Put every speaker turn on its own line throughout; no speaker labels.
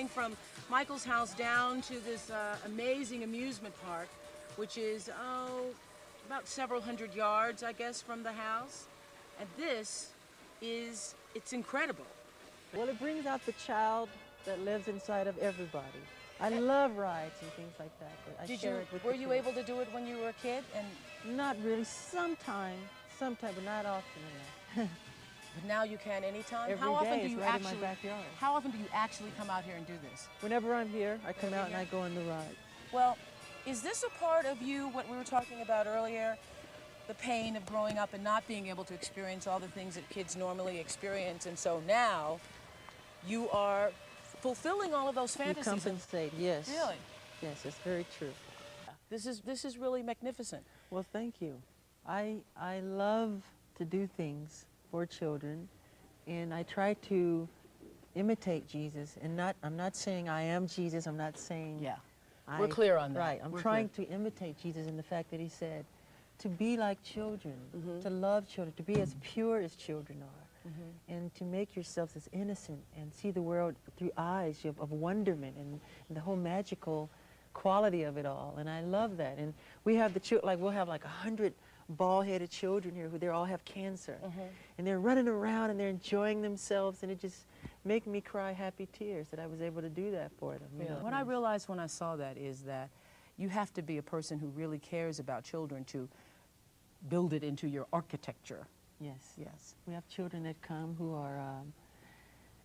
going from Michael's house down to this amazing amusement park, which is, about several hundred yards, I guess, from the house. And it's incredible.
Well, it brings out the child that lives inside of everybody. I love rides and things like that. But
Were you able to do it when you were a kid? And
not really. Sometime, but not often enough.
but now you can anytime.
Every
How often
day,
do you
it's right
actually?
in my backyard.
How often do you actually come out here and do this?
Whenever I'm here, I come out and I go on the ride.
Well, is this a part of you, what we were talking about earlier, the pain of growing up and not being able to experience all the things that kids normally experience, and so now you are fulfilling all of those fantasies?
You compensate, yes.
Really?
Yes, it's very true.
This is really magnificent.
Well, thank you. I love to do things for children, and I try to imitate Jesus. And I'm not saying I am Jesus. I'm not saying.
Yeah, we're clear on that.
Right. I'm trying to imitate Jesus in the fact that he said to be like children, to love children, to be as pure as children are. And to make yourselves as innocent and see the world through eyes of wonderment and the whole magical quality of it all. And I love that. And we have we'll have like 100 bald-headed children here who they all have cancer. And they're running around and they're enjoying themselves, and it just makes me cry happy tears that I was able to do that for them. You know?
What I realized when I saw that is that you have to be a person who really cares about children to build it into your architecture.
Yes.
Yes.
We have children that come who are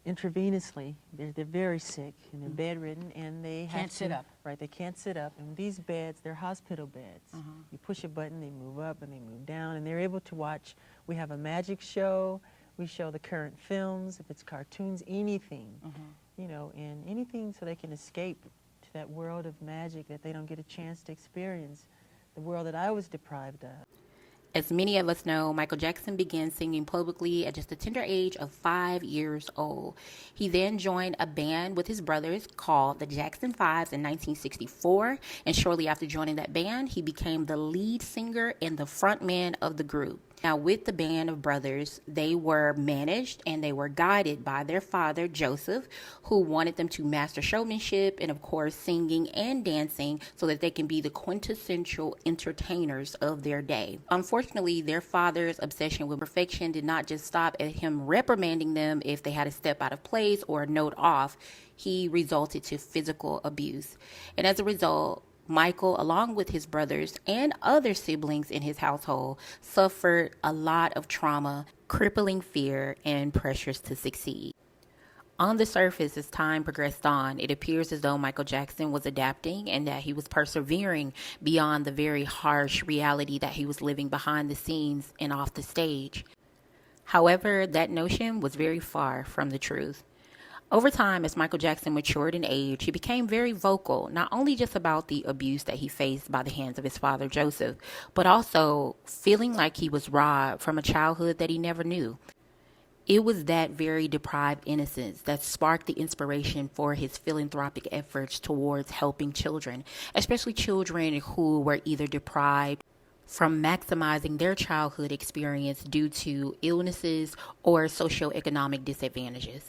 intravenously, they're very sick and they're bedridden, and they
can't sit up.
Right, they can't sit up. And these beds, they're hospital beds. You push a button, they move up and they move down, and they're able to watch. We have a magic show. We show the current films, if it's cartoons, anything, you know, and anything so they can escape to that world of magic that they don't get a chance to experience, the world that I was deprived of.
As many of us know, Michael Jackson began singing publicly at just the tender age of 5 years old. He then joined a band with his brothers called the Jackson Fives in 1964, and shortly after joining that band, he became the lead singer and the frontman of the group. Now, with the band of brothers, they were managed and they were guided by their father, Joseph, who wanted them to master showmanship and, of course, singing and dancing so that they can be the quintessential entertainers of their day. Unfortunately, their father's obsession with perfection did not just stop at him reprimanding them if they had a step out of place or a note off. He resulted to physical abuse. And as a result, Michael, along with his brothers and other siblings in his household, suffered a lot of trauma, crippling fear, and pressures to succeed. On the surface, as time progressed on, it appears as though Michael Jackson was adapting and that he was persevering beyond the very harsh reality that he was living behind the scenes and off the stage. However, that notion was very far from the truth. Over time, as Michael Jackson matured in age, he became very vocal, not only just about the abuse that he faced by the hands of his father, Joseph, but also feeling like he was robbed from a childhood that he never knew. It was that very deprived innocence that sparked the inspiration for his philanthropic efforts towards helping children, especially children who were either deprived from maximizing their childhood experience due to illnesses or socioeconomic disadvantages.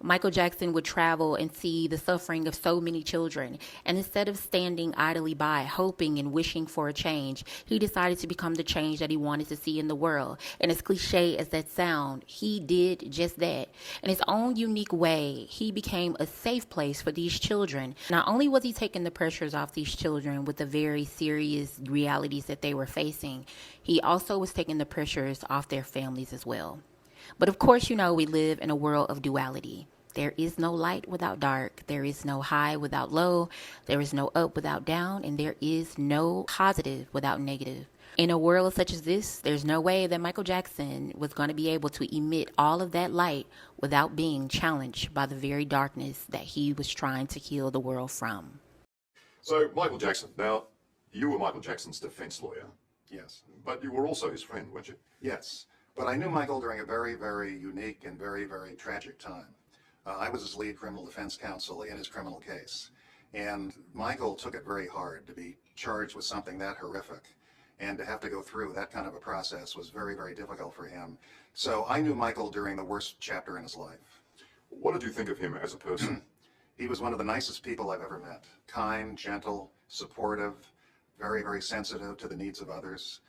Michael Jackson would travel and see the suffering of so many children, and instead of standing idly by, hoping and wishing for a change, he decided to become the change that he wanted to see in the world. And as cliche as that sounds, he did just that. In his own unique way, he became a safe place for these children. Not only was he taking the pressures off these children with the very serious realities that they were facing, he also was taking the pressures off their families as well. But of course, you know, we live in a world of duality. There is no light without dark. There is no high without low. There is no up without down. And there is no positive without negative. In a world such as this, there's no way that Michael Jackson was going to be able to emit all of that light without being challenged by the very darkness that he was trying to heal the world from.
So, Michael Jackson, now, you were Michael Jackson's defense lawyer.
Yes.
But you were also his friend, weren't you?
Yes. But I knew Michael during a very, very unique and very, very tragic time. I was his lead criminal defense counsel in his criminal case. And Michael took it very hard to be charged with something that horrific. And to have to go through that kind of a process was very, very difficult for him. So I knew Michael during the worst chapter in his life.
What did you think of him as a person?
He was one of the nicest people I've ever met. Kind, gentle, supportive, very, very sensitive to the needs of others,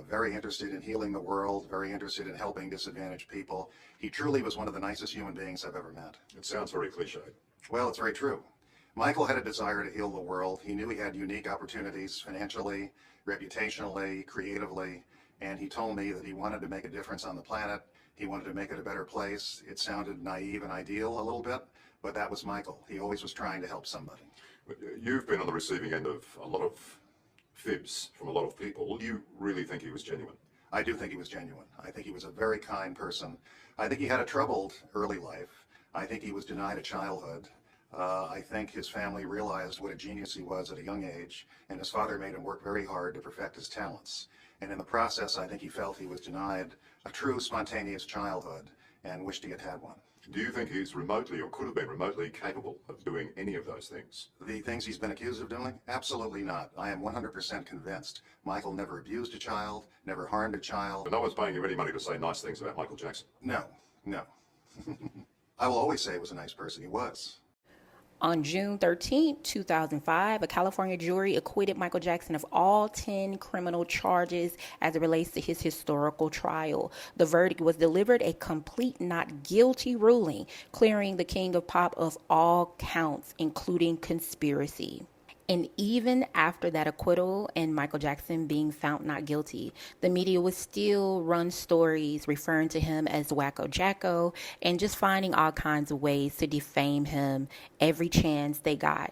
very interested in healing the world, very interested in helping disadvantaged people. He truly was one of the nicest human beings I've ever met.
It sounds very cliched.
Well, it's very true. Michael had a desire to heal the world. He knew he had unique opportunities financially, reputationally, creatively, and he told me that he wanted to make a difference on the planet. He wanted to make it a better place. It sounded naive and ideal a little bit, but that was Michael. He always was trying to help somebody.
You've been on the receiving end of a lot of fibs from a lot of people. You really think he was genuine?
I do think he was genuine. I think he was a very kind person. I think he had a troubled early life. I think he was denied a childhood. I think his family realized what a genius he was at a young age, and his father made him work very hard to perfect his talents. And in the process, I think he felt he was denied a true spontaneous childhood and wished he had had one.
Do you think he's remotely or could have been remotely capable of doing any of those things?
The things he's been accused of doing? Absolutely not. I am 100% convinced Michael never abused a child, never harmed a child.
But no one's paying you any money to say nice things about Michael Jackson.
No. I will always say he was a nice person. He was.
On June 13, 2005, a California jury acquitted Michael Jackson of all 10 criminal charges as it relates to his historical trial. The verdict was delivered a complete not guilty ruling, clearing the king of pop of all counts, including conspiracy. And even after that acquittal and Michael Jackson being found not guilty, the media would still run stories referring to him as Wacko Jacko and just finding all kinds of ways to defame him every chance they got.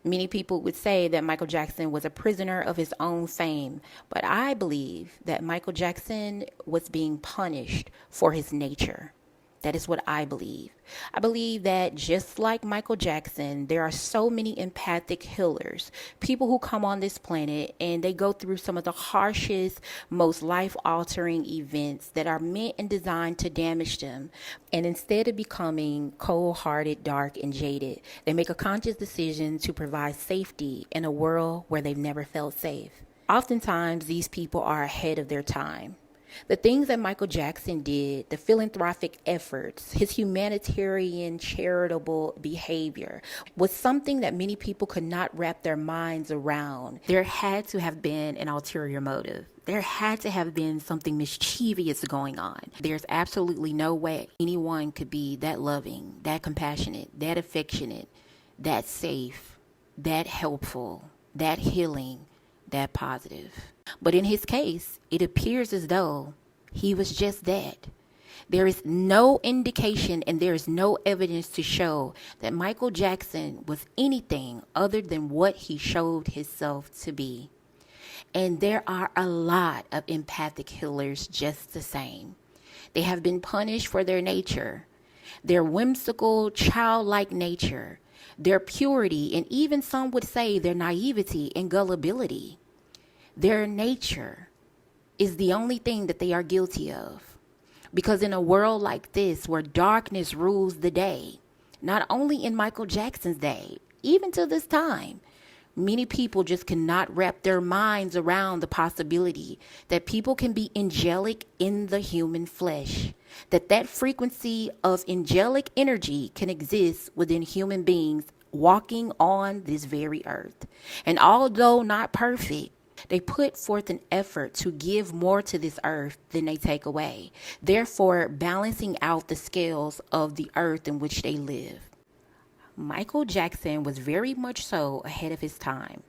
Many people would say that Michael Jackson was a prisoner of his own fame, but I believe that Michael Jackson was being punished for his nature. That is what I believe. I believe that just like Michael Jackson, there are so many empathic healers, people who come on this planet and they go through some of the harshest, most life-altering events that are meant and designed to damage them. And instead of becoming cold-hearted, dark, and jaded, they make a conscious decision to provide safety in a world where they've never felt safe. Oftentimes, these people are ahead of their time. The things that Michael Jackson did, the philanthropic efforts, his humanitarian, charitable behavior was something that many people could not wrap their minds around. There had to have been an ulterior motive. There had to have been something mischievous going on. There's absolutely no way anyone could be that loving, that compassionate, that affectionate, that safe, that helpful, that healing, that positive. But in his case, it appears as though he was just that. There is no indication and there is no evidence to show that Michael Jackson was anything other than what he showed himself to be. And there are a lot of empathic healers just the same. They have been punished for their nature, their whimsical, childlike nature, their purity, and even some would say their naivety and gullibility. Their nature is the only thing that they are guilty of. Because in a world like this where darkness rules the day, not only in Michael Jackson's day, even to this time, many people just cannot wrap their minds around the possibility that people can be angelic in the human flesh, that frequency of angelic energy can exist within human beings walking on this very earth. And although not perfect, they put forth an effort to give more to this earth than they take away, therefore balancing out the scales of the earth in which they live. Michael Jackson was very much so ahead of his time.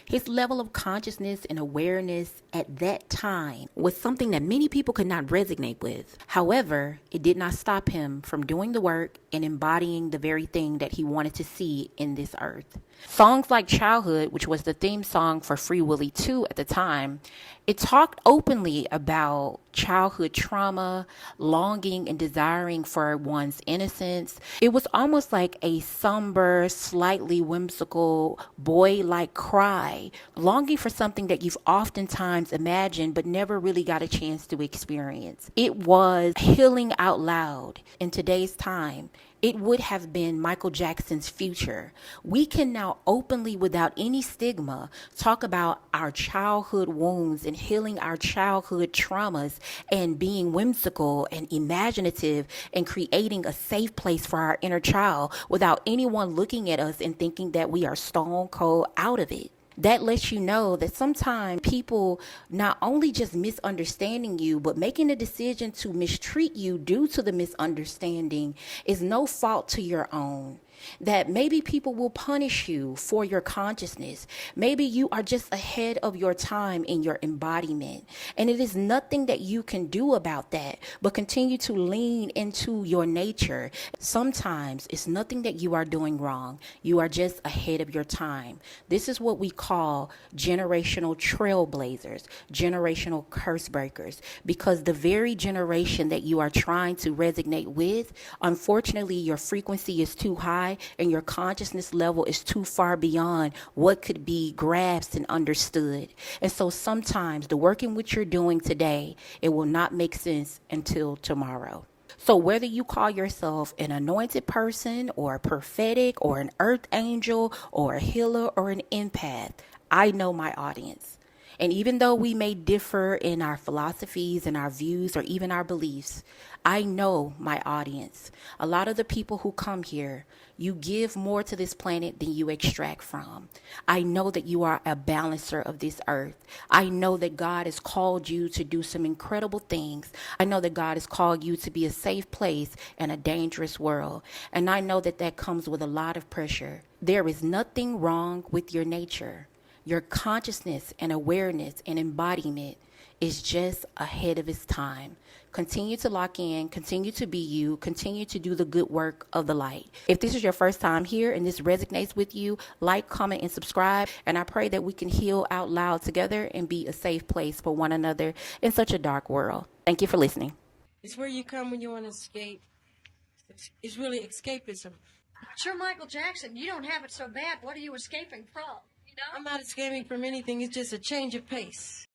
His level of consciousness and awareness at that time was something that many people could not resonate with. However, it did not stop him from doing the work and embodying the very thing that he wanted to see in this earth. Songs like Childhood, which was the theme song for Free Willy 2 at the time, it talked openly about childhood trauma, longing and desiring for one's innocence. It was almost like a somber, slightly whimsical, boy-like cry, longing for something that you've oftentimes imagined but never really got a chance to experience. It was healing out loud in today's time. it would have been Michael Jackson's future. We can now openly, without any stigma, talk about our childhood wounds and healing our childhood traumas and being whimsical and imaginative and creating a safe place for our inner child without anyone looking at us and thinking that we are stone cold out of it. That lets you know that sometimes people not only just misunderstanding you, but making a decision to mistreat you due to the misunderstanding is no fault to your own. That maybe people will punish you for your consciousness. Maybe you are just ahead of your time in your embodiment. And it is nothing that you can do about that, but continue to lean into your nature. Sometimes it's nothing that you are doing wrong. You are just ahead of your time. This is what we call generational trailblazers, generational curse breakers, because the very generation that you are trying to resonate with, unfortunately, your frequency is too high and your consciousness level is too far beyond what could be grasped and understood. And so sometimes the work in which you're doing today, it will not make sense until tomorrow. So whether you call yourself an anointed person or a prophetic or an earth angel or a healer or an empath, I know my audience. And even though we may differ in our philosophies and our views or even our beliefs, I know my audience. A lot of the people who come here, you give more to this planet than you extract from. I know that you are a balancer of this earth. I know that God has called you to do some incredible things. I know that God has called you to be a safe place in a dangerous world. And I know that that comes with a lot of pressure. There is nothing wrong with your nature. Your consciousness and awareness and embodiment is just ahead of its time. Continue to lock in, continue to be you, continue to do the good work of the light. If this is your first time here and this resonates with you, like, comment, and subscribe. And I pray that we can heal out loud together and be a safe place for one another in such a dark world. Thank you for listening.
It's where you come when you want to escape. It's really escapism.
But you're Michael Jackson. You don't have it so bad. What are you escaping from? You know?
I'm not escaping from anything. It's just a change of pace.